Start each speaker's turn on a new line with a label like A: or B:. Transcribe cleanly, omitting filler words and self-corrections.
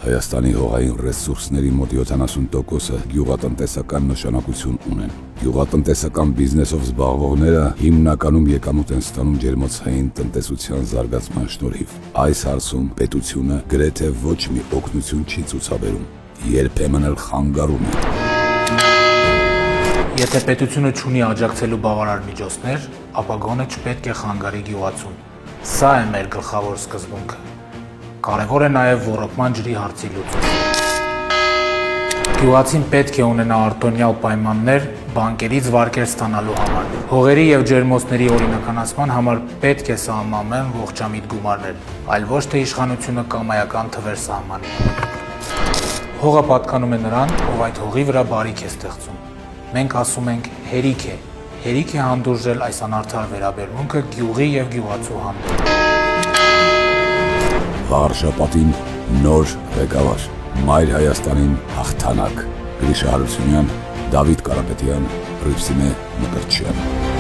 A: Հայաստանի հողային ռեսուրսների մոտ 70%-ը գյուղատնտեսական նշանակություն ունեն։ Գյուղատնտեսական բիզնեսով զբաղվողները հիմնականում եկամուտ են ստանում ջերմոցային տնտեսության զարգացման շնորհիվ։ Այս հարցում պետությունը գրեթե ոչ մի օգնություն չի ցուցաբերում, երբեմն էլ խանգարում է։
B: Եթե պետությունը չունի աջակցելու բավարար միջոցներ, ապա գոնե չպետք է խանգարի գյուղացուն։ Սա է մեր գլխավոր սկզբունքը։ Կարևոր է նաև ոռոգման ջրի հարցի լուծումը։ Գյուղացին պետք է ունենա արտոնյալ պայմաններ բանկերից վարկեր ստանալու համար։ Հողերի և ջերմոցների օրինականացման համար պետք է սահմանվեն ողջամիտ գումարներ, այլ ոչ թե իշխանությունը կամայական թվեր սահմանի։ Հողը պատկանում է նրան, ով այդ հողի վրա բարիք է ստեղծում։ Մենք ասում ենք հերիք է հանդուրժել այս անարդար վերաբերմունքը գյուղի և գյուղացու հանդեպ։
A: Վաղ շաբաթին նոր ղեկավար, Մայր Հայաստանին հաղթանակ։ Գրիշա Հարությունյան, Դավիթ Կարապետյան, Հռիփսիմե Մկրտչյան։